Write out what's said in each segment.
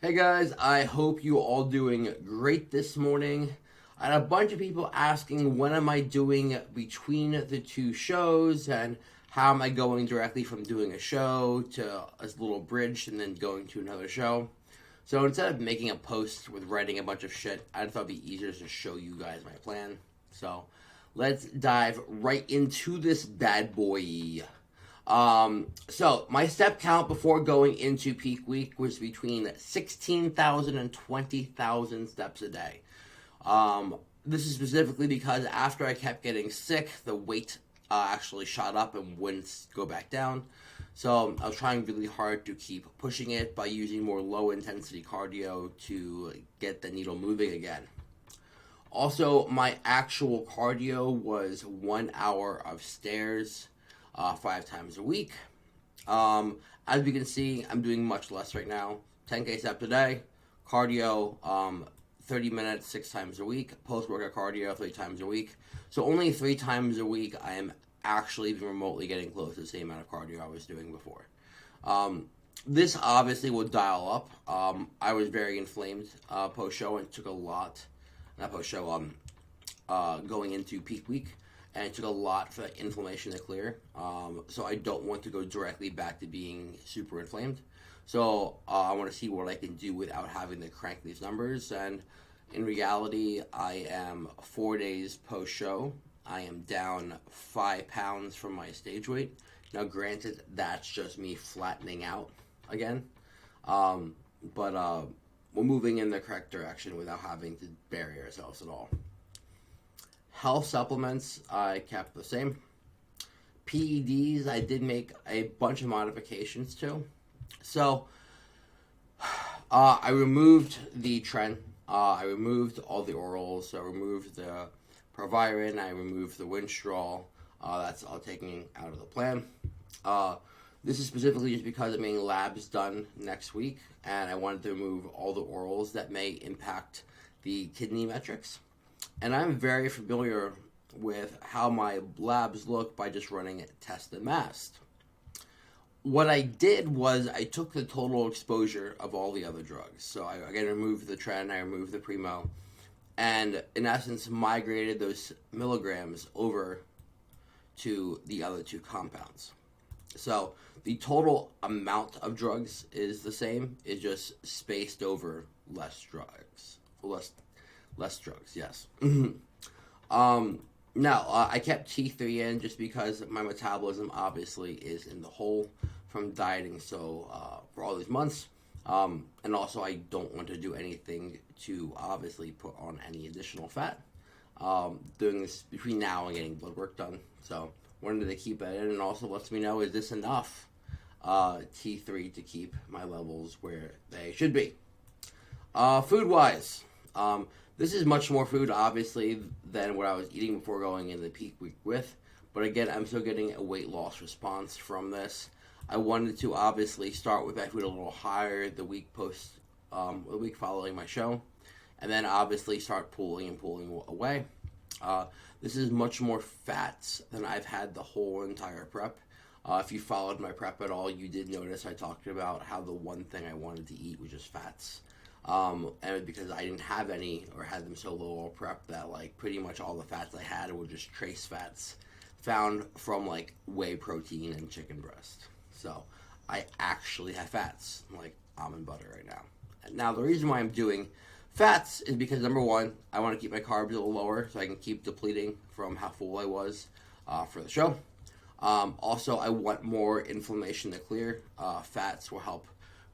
Hey guys, I hope you all doing great this morning. I had a bunch of people asking when am I doing between the two shows and how am I going directly from doing a show to a little bridge and then going to another show. So instead of making a post with writing a bunch of shit, I thought it'd be easier to show you guys my plan. So let's dive right into this bad boy. So my step count before going into peak week was between 16,000 and 20,000 steps a day. This is specifically because after I kept getting sick, the weight actually shot up and wouldn't go back down. So I was trying really hard to keep pushing it by using more low intensity cardio to get the needle moving again. Also, my actual cardio was 1 hour of stairs 5 times a week. As we can see, I'm doing much less right now. 10K steps a day, cardio, 30 minutes 6 times a week, post-workout cardio 3 times a week. So only 3 times a week I am actually even remotely getting close to the same amount of cardio I was doing before. This obviously will dial up. I was very inflamed post-show and took a lot, not post-show, going into peak week. And it took a lot for that inflammation to clear. So I don't want to go directly back to being super inflamed. So I want to see what I can do without having to crank these numbers. And in reality, I am 4 days post-show. I am down 5 pounds from my stage weight. Now, granted, that's just me flattening out again. But we're moving in the correct direction without having to bury ourselves at all. Health supplements, I kept the same. PEDs, I did make a bunch of modifications to. So, I removed the Tren. I removed all the orals. I removed the Proviron. I removed the Winstrol. That's all taken out of the plan. This is specifically just because I'm getting labs done next week, and I wanted to remove all the orals that may impact the kidney metrics. And I'm very familiar with how my labs look by just running test and mast. What I did was I took the total exposure of all the other drugs. So I again removed the Tren, I removed the Primo, and in essence migrated those milligrams over to the other two compounds. So the total amount of drugs is the same, it's just spaced over less drugs. Less drugs, yes. Now, I kept T3 in just because my metabolism obviously is in the hole from dieting for all these months. And also I don't want to do anything to obviously put on any additional fat. Doing this between now and getting blood work done. So wanted to keep that in, and also lets me know, is this enough T3 to keep my levels where they should be. Food-wise, this is much more food, obviously, than what I was eating before going into the peak week with. But again, I'm still getting a weight loss response from this. I wanted to obviously start with my food a little higher the week following my show. And then obviously start pulling away. This is much more fats than I've had the whole entire prep. If you followed my prep at all, you did notice I talked about how the one thing I wanted to eat was just fats. And because I didn't have any or had them so low prep that like pretty much all the fats I had were just trace fats found from like whey protein and chicken breast. So I actually have fats like almond butter right now. And now the reason why I'm doing fats is because number one, I want to keep my carbs a little lower so I can keep depleting from how full I was for the show. Also, I want more inflammation to clear. Fats will help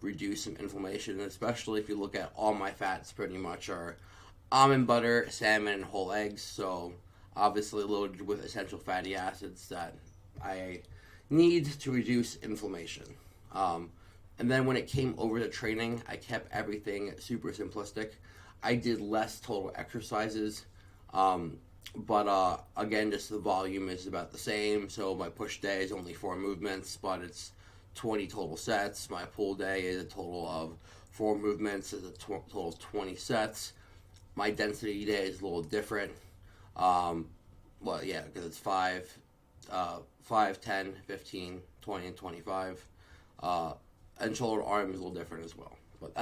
reduce some inflammation, especially if you look at all my fats pretty much are almond butter, salmon, and whole eggs, so obviously loaded with essential fatty acids that I need to reduce inflammation. And then when it came over to training, I kept everything super simplistic. I did less total exercises, but again, just the volume is about the same, so my push day is only 4 movements, but it's 20 total sets. My pull day is a total of 4 movements, is a total of 20 sets. My density day is a little different. Well, yeah, because it's 5, 10, 15, 20, and 25. And shoulder arm is a little different as well. But